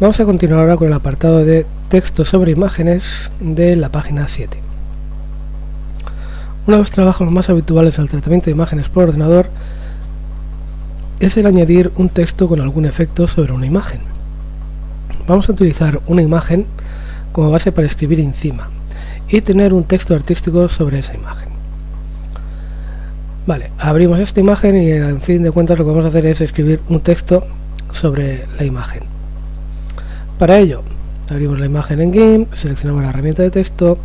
Vamos a continuar ahora con el apartado de texto sobre imágenes de la página 7. Uno de los trabajos más habituales al tratamiento de imágenes por ordenador es el añadir un texto con algún efecto sobre una imagen. Vamos a utilizar una imagen como base para escribir encima y tener un texto artístico sobre esa imagen. Vale, abrimos esta imagen y en fin de cuentas lo que vamos a hacer es escribir un texto sobre la imagen. Para ello, abrimos la imagen en GIMP, seleccionamos la herramienta de texto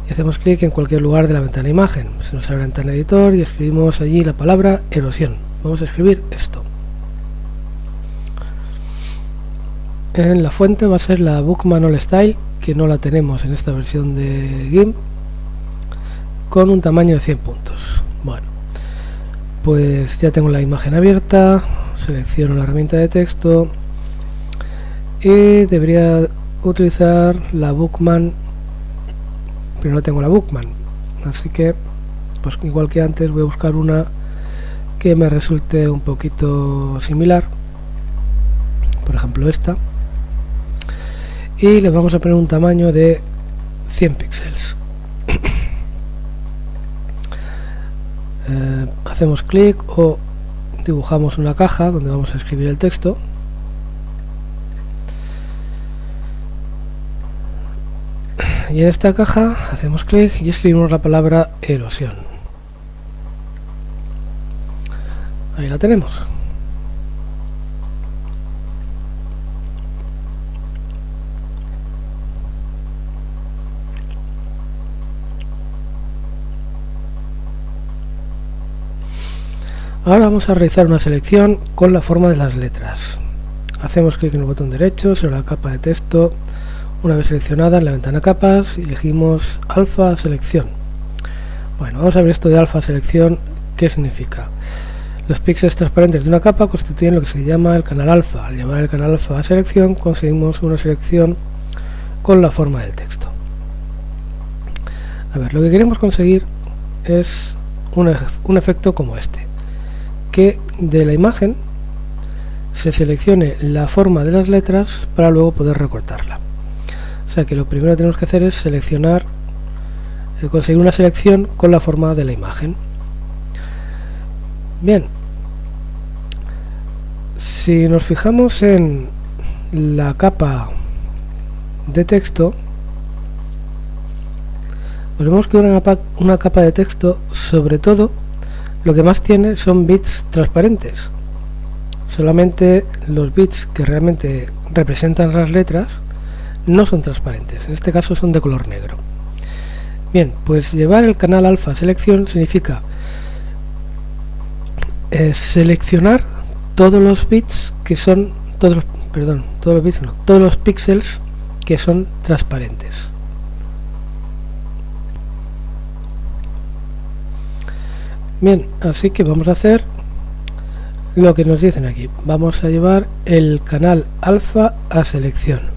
y hacemos clic en cualquier lugar de la ventana imagen. Se nos abre la ventana editor y escribimos allí la palabra erosión. Vamos a escribir esto. En la fuente va a ser la Bookman All Style, que no la tenemos en esta versión de GIMP, con un tamaño de 100 puntos. Bueno, pues ya tengo la imagen abierta, selecciono la herramienta de texto y debería utilizar la Bookman, pero no tengo la Bookman, así que pues igual que antes voy a buscar una que me resulte un poquito similar, por ejemplo esta, y le vamos a poner un tamaño de 100 píxeles. Hacemos clic o dibujamos una caja donde vamos a escribir el texto. Y en esta caja hacemos clic y escribimos la palabra erosión. Ahí la tenemos. Ahora vamos a realizar una selección con la forma de las letras. Hacemos clic en el botón derecho sobre la capa de texto. Una vez seleccionada, en la ventana capas, elegimos alfa selección. Bueno, vamos a ver esto de alfa selección. ¿Qué significa? Los píxeles transparentes de una capa constituyen lo que se llama el canal alfa. Al llevar el canal alfa a selección, conseguimos una selección con la forma del texto. A ver, lo que queremos conseguir es un efecto como este, que de la imagen se seleccione la forma de las letras para luego poder recortarla. O sea que lo primero que tenemos que hacer es seleccionar, conseguir una selección con la forma de la imagen. Bien, si nos fijamos en la capa de texto, vemos que una capa de texto, sobre todo, lo que más tiene son bits transparentes. Solamente los bits que realmente representan las letras no son transparentes, en este caso son de color negro. Bien, pues llevar el canal alfa a selección significa seleccionar todos los bits que son, todos los píxeles que son transparentes. Bien, así que vamos a hacer lo que nos dicen aquí. Vamos a llevar el canal alfa a selección.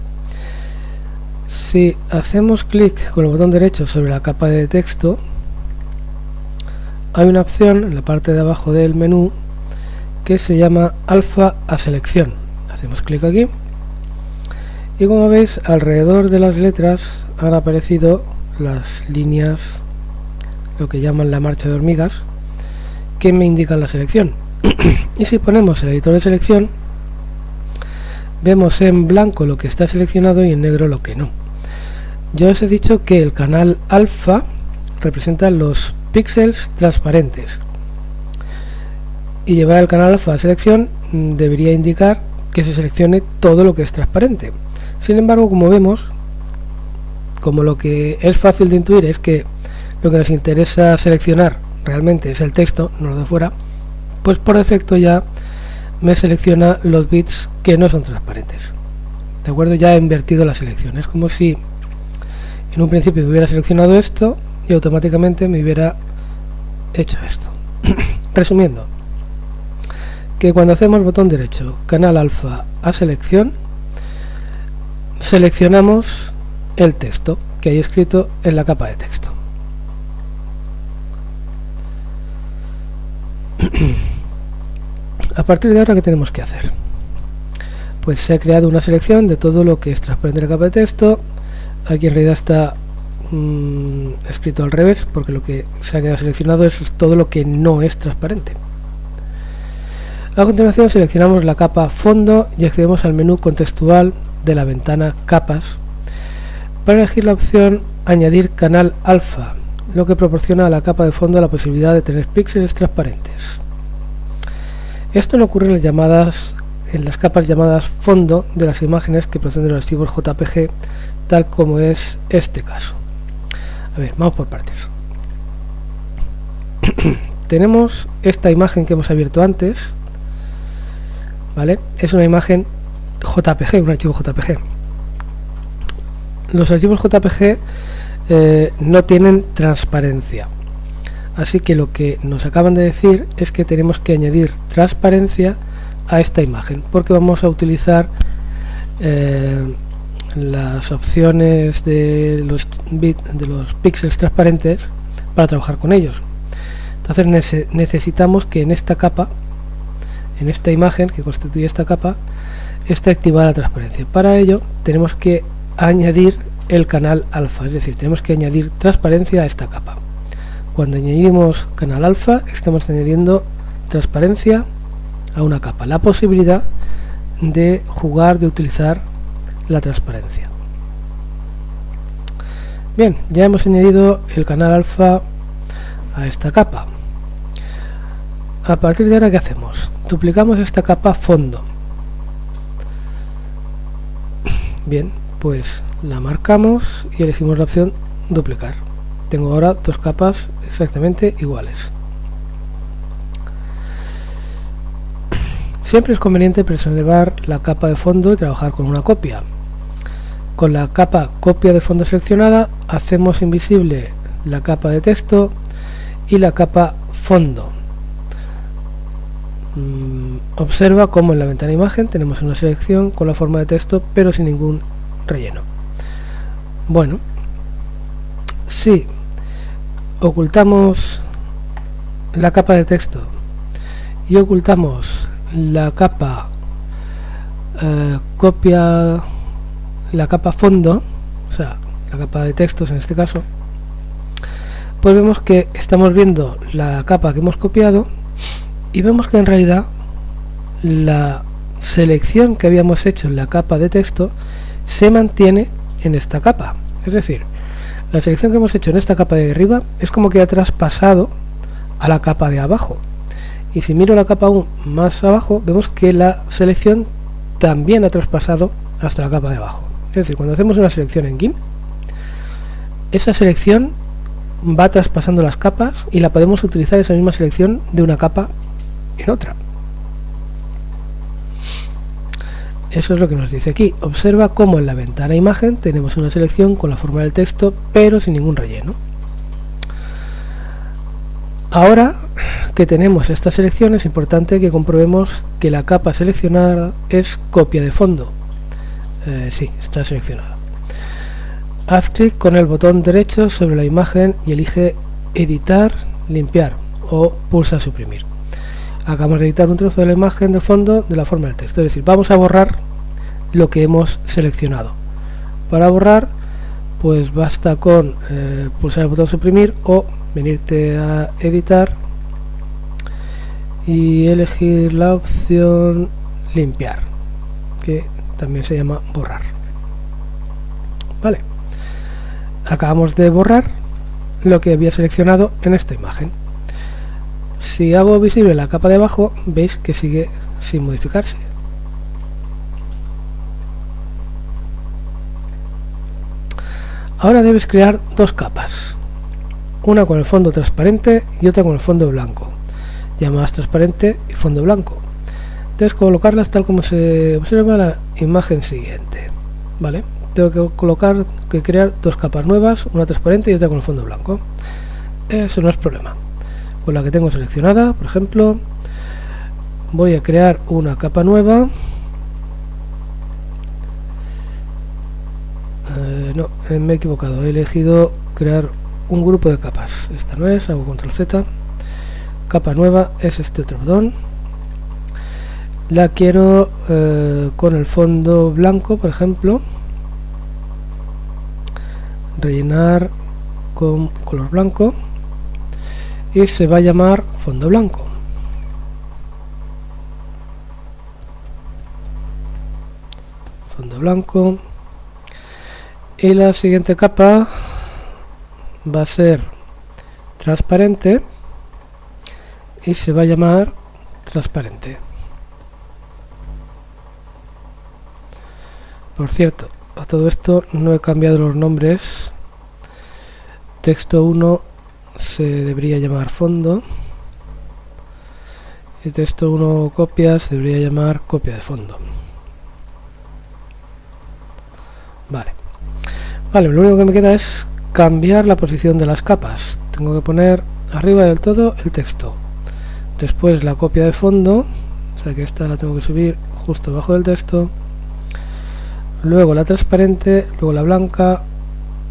Si hacemos clic con el botón derecho sobre la capa de texto, hay una opción en la parte de abajo del menú que se llama alfa a selección. Hacemos clic aquí y como veis alrededor de las letras han aparecido las líneas, lo que llaman la marcha de hormigas, que me indican la selección. Y si ponemos el editor de selección, vemos en blanco lo que está seleccionado y en negro lo que no. Yo os he dicho que el canal alfa representa los píxeles transparentes y llevar el canal alfa a selección debería indicar que se seleccione todo lo que es transparente. Sin embargo, como vemos, como lo que es fácil de intuir es que lo que nos interesa seleccionar realmente es el texto, no lo de fuera, pues por defecto ya me selecciona los bits que no son transparentes. De acuerdo, ya he invertido la selección. Es como si en un principio me hubiera seleccionado esto y automáticamente me hubiera hecho esto. Resumiendo, que cuando hacemos botón derecho, canal alfa a selección, seleccionamos el texto que hay escrito en la capa de texto. A partir de ahora, ¿qué tenemos que hacer? pues se ha creado una selección de todo lo que es transparente en la capa de texto. Aquí en realidad está escrito al revés, porque lo que se ha quedado seleccionado es todo lo que no es transparente. A continuación seleccionamos la capa fondo y accedemos al menú contextual de la ventana capas para elegir la opción añadir canal alfa, lo que proporciona a la capa de fondo la posibilidad de tener píxeles transparentes. Esto no ocurre en las capas llamadas fondo de las imágenes que proceden de los archivos JPG, tal como es este caso. A ver, vamos por partes. Tenemos esta imagen que hemos abierto antes, ¿vale? Es una imagen JPG, un archivo JPG. Los archivos JPG no tienen transparencia, así que lo que nos acaban de decir es que tenemos que añadir transparencia a esta imagen, porque vamos a utilizar las opciones de los píxeles transparentes para trabajar con ellos. Entonces necesitamos que en esta capa, en esta imagen que constituye esta capa, esté activada la transparencia. Para ello tenemos que añadir el canal alfa, es decir, tenemos que añadir transparencia a esta capa. Cuando añadimos canal alfa, estamos añadiendo transparencia a una capa, la posibilidad de jugar, de utilizar la transparencia. Bien, ya hemos añadido el canal alfa a esta capa. A partir de ahora, ¿qué hacemos? Duplicamos esta capa fondo. Bien, pues la marcamos y elegimos la opción duplicar. Tengo ahora dos capas exactamente iguales. Siempre es conveniente preservar la capa de fondo y trabajar con una copia. Con la capa copia de fondo seleccionada, hacemos invisible la capa de texto y la capa fondo. Observa cómo en la ventana imagen tenemos una selección con la forma de texto pero sin ningún relleno. Bueno, si ocultamos la capa de texto y ocultamos la capa copia, la capa fondo, o sea, la capa de textos en este caso, pues vemos que estamos viendo la capa que hemos copiado y vemos que en realidad la selección que habíamos hecho en la capa de texto se mantiene en esta capa. Es decir, la selección que hemos hecho en esta capa de arriba es como que ha traspasado a la capa de abajo. Y si miro la capa aún más abajo, vemos que la selección también ha traspasado hasta la capa de abajo. Es decir, cuando hacemos una selección en GIMP, esa selección va traspasando las capas y la podemos utilizar esa misma selección de una capa en otra. Eso es lo que nos dice aquí. Observa cómo en la ventana imagen tenemos una selección con la forma del texto pero sin ningún relleno. Ahora que tenemos esta selección, es importante que comprobemos que la capa seleccionada es copia de fondo. Sí, está seleccionada. Haz clic con el botón derecho sobre la imagen y elige editar, limpiar o pulsa suprimir. Acabamos de editar un trozo de la imagen del fondo de la forma del texto, es decir, vamos a borrar lo que hemos seleccionado. Para borrar, pues basta con pulsar el botón suprimir o venirte a editar y elegir la opción limpiar, que también se llama borrar. Vale, acabamos de borrar lo que había seleccionado en esta imagen. Si hago visible la capa de abajo, veis que sigue sin modificarse. Ahora debes crear dos capas, una con el fondo transparente y otra con el fondo blanco, llamadas transparente y fondo blanco. Debes colocarlas tal como se observa en la imagen siguiente. Vale, tengo que crear dos capas nuevas, una transparente y otra con el fondo blanco. Eso no es problema. Con la que tengo seleccionada, por ejemplo, voy a crear una capa nueva. No, me he equivocado, he elegido crear un grupo de capas. Esta no es, hago control Z, capa nueva, es este otro botón. la quiero con el fondo blanco, por ejemplo, rellenar con color blanco y se va a llamar fondo blanco. Fondo blanco. Y la siguiente capa va a ser transparente y se va a llamar transparente. Por cierto, a todo esto no he cambiado los nombres. Texto 1 se debería llamar fondo y texto 1 copia se debería llamar copia de fondo. Vale, lo único que me queda es cambiar la posición de las capas. Tengo que poner arriba del todo el texto, después la copia de fondo, o sea que esta la tengo que subir justo debajo del texto, luego la transparente, luego la blanca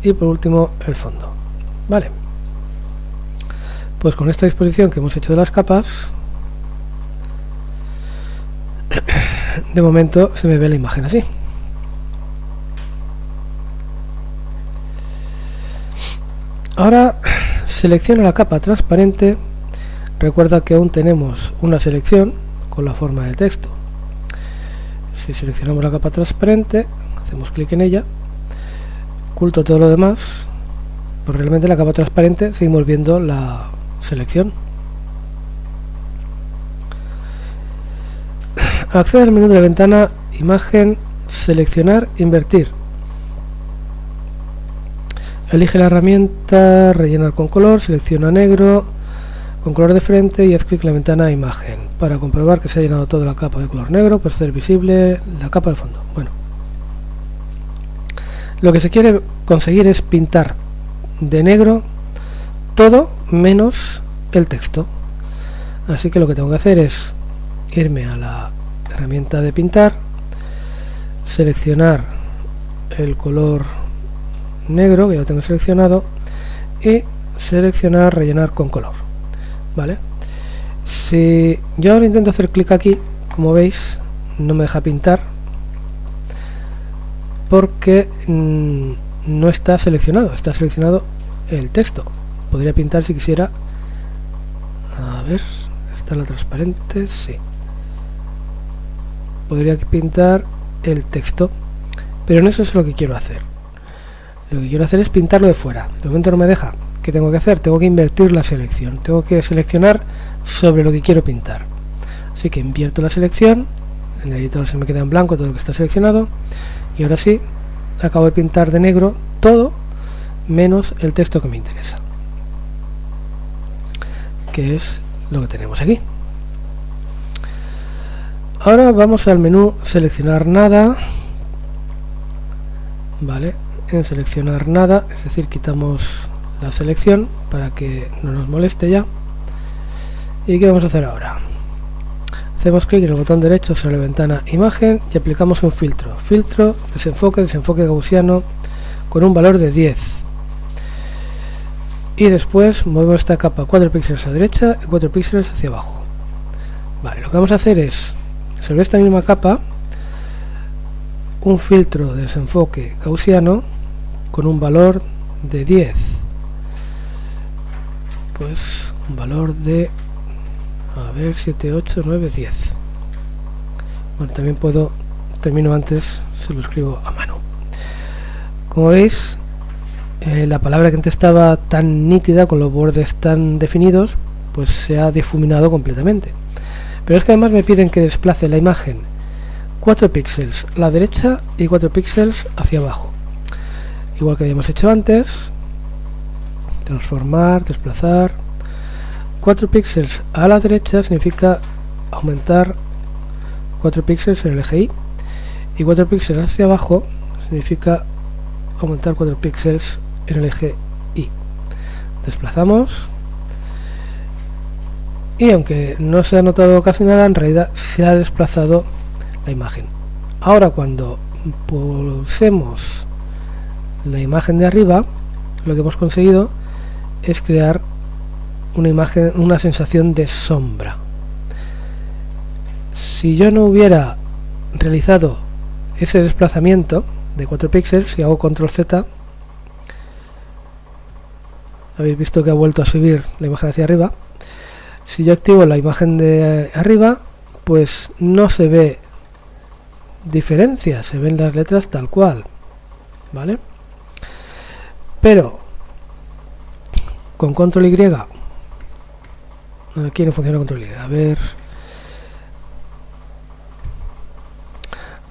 y por último el fondo. Vale, pues con esta disposición que hemos hecho de las capas, de momento se me ve la imagen así. Ahora selecciono la capa transparente. Recuerda que aún tenemos una selección con la forma del texto. Si seleccionamos la capa transparente, hacemos clic en ella, oculto todo lo demás, pues realmente la capa transparente seguimos viendo la selección. Accede al menú de la ventana Imagen, Seleccionar, Invertir. Elige la herramienta Rellenar con color, selecciona negro con color de frente y haz clic en la ventana Imagen. Para comprobar que se ha llenado toda la capa de color negro, pues hacer visible la capa de fondo. Bueno, lo que se quiere conseguir es pintar de negro todo menos el texto. Así que lo que tengo que hacer es irme a la herramienta de pintar, seleccionar el color negro que ya lo tengo seleccionado y seleccionar rellenar con color. Vale, si yo ahora intento hacer clic aquí, como veis no me deja pintar porque no está seleccionado, está seleccionado el texto. Podría pintar si quisiera. A ver, está la transparente, sí, podría pintar el texto, pero no eso es lo que quiero hacer. Lo que quiero hacer es pintarlo de fuera. De momento no me deja. ¿Qué tengo que hacer? Tengo que invertir la selección. Tengo que seleccionar sobre lo que quiero pintar. Así que invierto la selección. En el editor se me queda en blanco todo lo que está seleccionado. Y ahora sí, acabo de pintar de negro todo menos el texto que me interesa, que es lo que tenemos aquí. Ahora vamos al menú Seleccionar nada. Vale, en seleccionar nada, es decir, quitamos la selección para que no nos moleste ya. ¿Y qué vamos a hacer ahora? Hacemos clic en el botón derecho sobre la ventana Imagen y aplicamos un filtro. Filtro, desenfoque gaussiano con un valor de 10. Y después movemos esta capa 4 píxeles a la derecha y 4 píxeles hacia abajo. Vale, lo que vamos a hacer es, sobre esta misma capa, un filtro de desenfoque gaussiano con un valor de 10, pues un valor de, a ver, 7, 8, 9, 10. Bueno, también puedo, termino antes, se lo escribo a mano. Como veis, la palabra que antes estaba tan nítida, con los bordes tan definidos, pues se ha difuminado completamente. Pero es que además me piden que desplace la imagen 4 píxeles a la derecha y 4 píxeles hacia abajo, igual que habíamos hecho antes. Transformar, desplazar. 4 píxeles a la derecha significa aumentar 4 píxeles en el eje Y, y 4 píxeles hacia abajo significa aumentar 4 píxeles en el eje Y. Desplazamos y aunque no se ha notado casi nada, en realidad se ha desplazado la imagen. Ahora cuando pulsemos la imagen de arriba, lo que hemos conseguido es crear una imagen, una sensación de sombra. Si si yo no hubiera realizado ese desplazamiento de 4 píxeles, si hago control Z, habéis visto que ha vuelto a subir la imagen hacia arriba. Si yo activo la imagen de arriba, pues no se ve diferencia, se ven las letras tal cual, ¿vale? Pero con control Y, aquí no funciona control Y, a ver,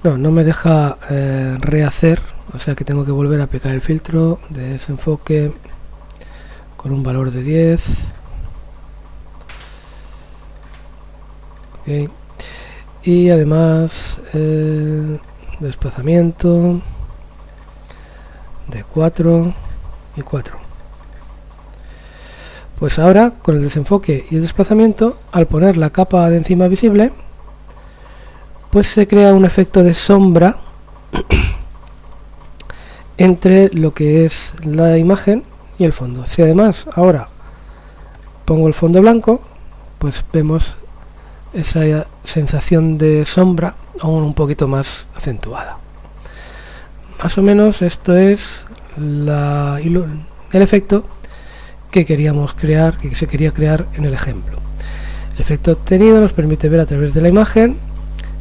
no me deja rehacer, o sea que tengo que volver a aplicar el filtro de desenfoque con un valor de 10. Okay. Y además desplazamiento de 4 y 4. Pues ahora con el desenfoque y el desplazamiento, al poner la capa de encima visible, pues se crea un efecto de sombra entre lo que es la imagen y el fondo. Si además ahora pongo el fondo blanco, pues vemos esa sensación de sombra aún un poquito más acentuada. Más o menos esto es el efecto que queríamos crear, que se quería crear en el ejemplo. El efecto obtenido nos permite ver a través de la imagen.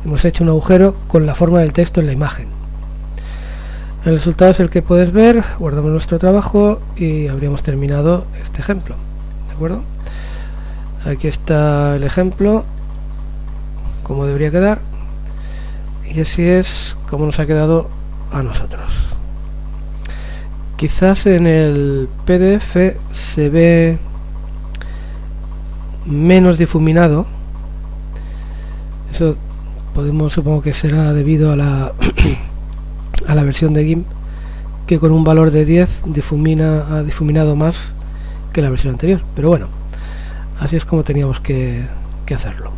Hemos hecho un agujero con la forma del texto en la imagen. El resultado es el que puedes ver. Guardamos nuestro trabajo y habríamos terminado este ejemplo. ¿De acuerdo? Aquí está el ejemplo, como debería quedar, y así es como nos ha quedado a nosotros. Quizás en el PDF se ve menos difuminado. Eso supongo que será debido a la a la versión de GIMP, que con un valor de 10 ha difuminado más que la versión anterior, pero bueno, así es como teníamos que hacerlo.